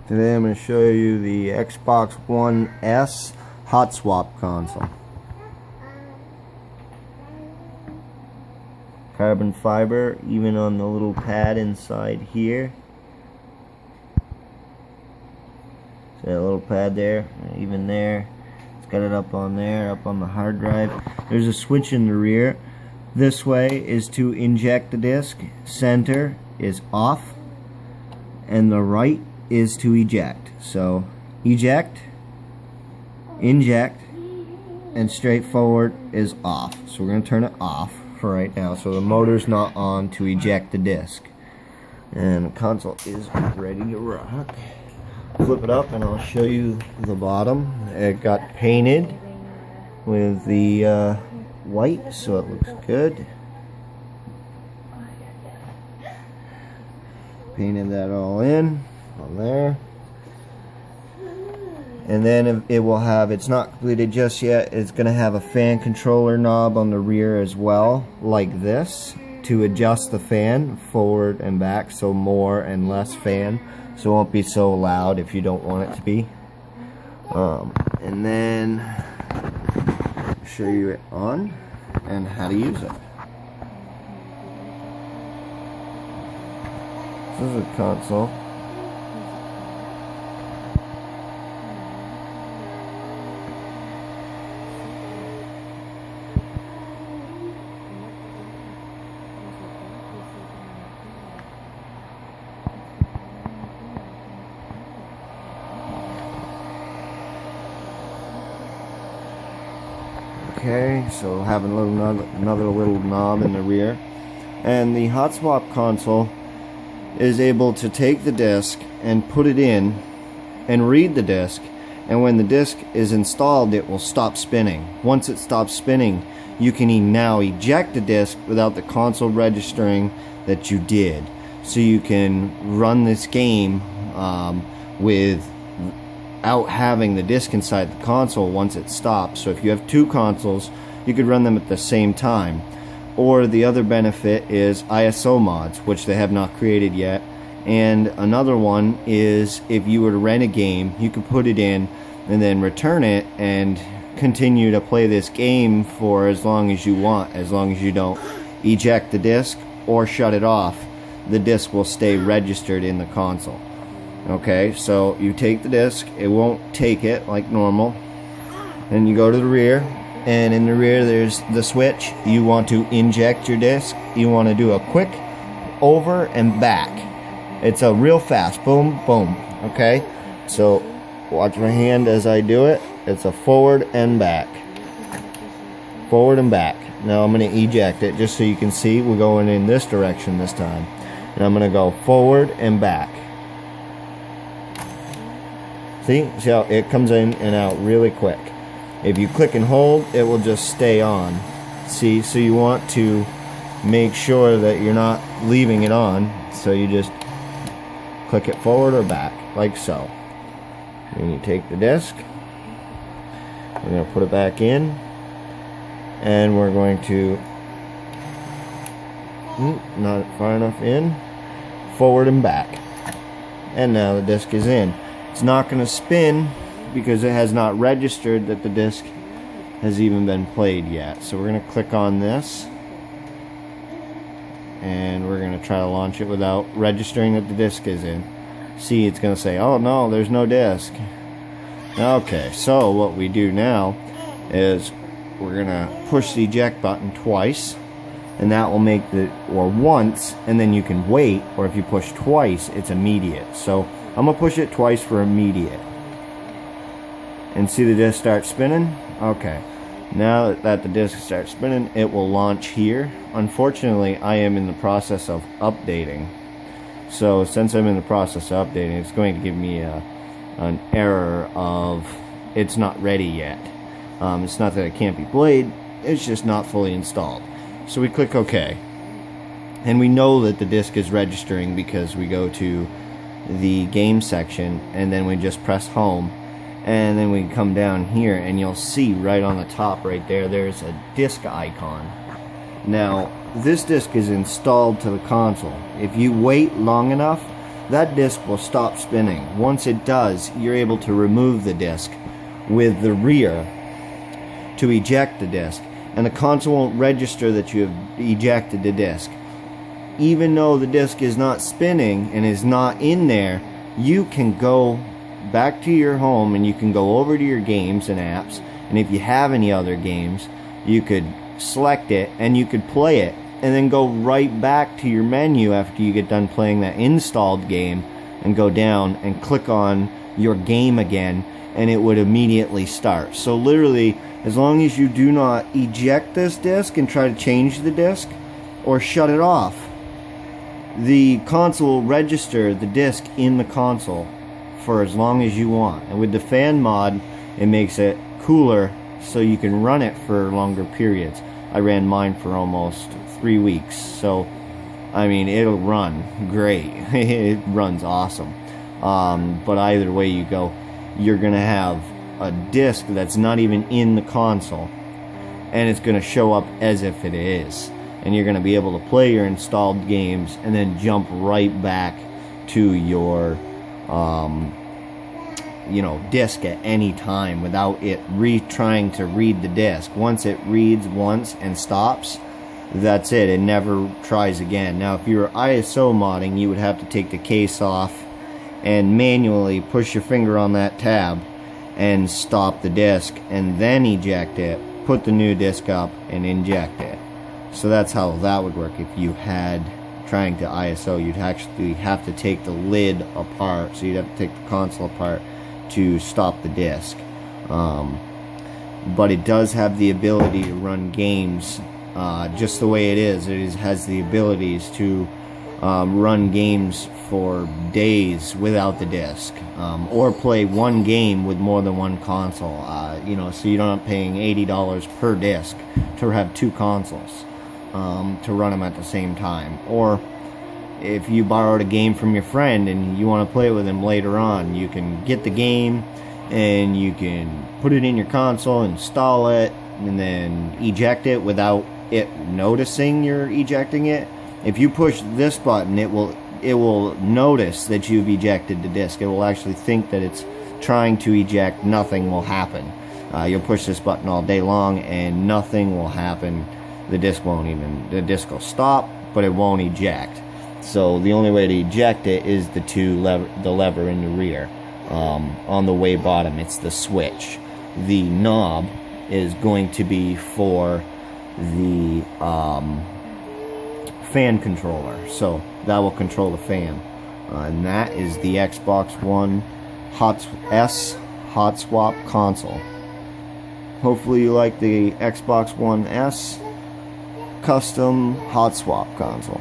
Today I'm going to show you the Xbox One S hot swap console. Carbon fiber, even on the little pad inside here. See that little pad there? Even there. It's got it up on there, up on the hard drive. There's a switch in the rear. This way is to inject the disk. Center is off. And the right is to eject. So eject, inject, and straightforward is off. So we're going to turn it off for right now. So the motor's not on to eject the disc. And the console is ready to rock. Flip it up and I'll show you the bottom. It got painted with the white, so it looks good. Painted that all in on there, and then it will have, it's not completed just yet, it's going to have a fan controller knob on the rear as well, like this, to adjust the fan forward and back, so more and less fan, so it won't be so loud if you don't want it to be. And then show you it on and how to use it. This is a console. Okay, so having a little another little knob in the rear, and the hot swap console is able to take the disc and put it in and read the disc, and when the disc is installed it will stop spinning. Once it stops spinning, you can now eject the disc without the console registering that you did. So you can run this game without having the disc inside the console once it stops. So if you have two consoles, you could run them at the same time. Or the other benefit is ISO mods, which they have not created yet. And another one is, if you were to rent a game, you could put it in and then return it and continue to play this game for as long as you want. As long as you don't eject the disc or shut it off, the disc will stay registered in the console. Okay, so you take the disc, it won't take it like normal, and you go to the rear. And in the rear there's the switch. You want to inject your disc. You want to do a quick over and back. It's a real fast boom, boom. Okay, so watch my hand as I do it. It's a forward and back. Forward and back. Now I'm going to eject it just so you can see we're going in this direction this time. And I'm going to go forward and back. See how it comes in and out really quick. If you click and hold, it will just stay on. See, so you want to make sure that you're not leaving it on. So you just click it forward or back, like so. Then you take the disc. We're going to put it back in. And we're going to, not far enough in, forward and back. And now the disc is in. It's not going to spin because it has not registered that the disc has even been played yet. So we're going to click on this and we're going to try to launch it without registering that the disc is in. See, it's going to say, oh no, there's no disc. Okay, so what we do now is we're going to push the eject button twice, and that will make the, or once, and then you can wait, or if you push twice, it's immediate. So I'm going to push it twice for immediate. And see the disc start spinning? Okay. Now that the disc starts spinning, it will launch here. Unfortunately, I am in the process of updating. So since I'm in the process of updating, it's going to give me an error of it's not ready yet. It's not that it can't be played, it's just not fully installed. So we click OK. And we know that the disc is registering because we go to the game section and then we just press home. And then we come down here and you'll see right on the top right there, there's a disc icon. Now, this disc is installed to the console. If you wait long enough, that disc will stop spinning. Once it does, you're able to remove the disc with the rear to eject the disc, and the console won't register that you have ejected the disc. Even though the disc is not spinning and is not in there, you can go back to your home and you can go over to your games and apps, and if you have any other games, you could select it and you could play it, and then go right back to your menu after you get done playing that installed game and go down and click on your game again, and it would immediately start. So literally, as long as you do not eject this disc and try to change the disc or shut it off, the console will register the disc in the console for as long as you want. And with the fan mod, it makes it cooler so you can run it for longer periods. I ran mine for almost 3 weeks, so I mean, it'll run great. It runs awesome. But either way you go, you're gonna have a disc that's not even in the console, and it's gonna show up as if it is, and you're gonna be able to play your installed games and then jump right back to your disc at any time without it trying to read the disc. Once it reads once and stops, that's it. It never tries again. Now, if you were ISO modding, you would have to take the case off and manually push your finger on that tab and stop the disc, and then eject it, put the new disc up, and inject it. So that's how that would work. If you had trying to ISO, you'd actually have to take the lid apart, so you'd have to take the console apart to stop the disc. But it does have the ability to run games just the way it is. It has the abilities to run games for days without the disc, or play one game with more than one console. So you're not paying $80 per disc to have 2 consoles to run them at the same time. Or if you borrowed a game from your friend and you want to play it with him later on, you can get the game and you can put it in your console, install it, and then eject it without it noticing you're ejecting it. If you push this button, it will notice that you've ejected the disc. It will actually think that it's trying to eject. Nothing will happen. You'll push this button all day long and nothing will happen. The disc will stop, but it won't eject. So the only way to eject it is the lever in the rear. On the way bottom, it's the switch. The knob is going to be for the fan controller, so that will control the fan, and that is the Xbox One hotswap console. Hopefully you like the Xbox One S custom hotswap console.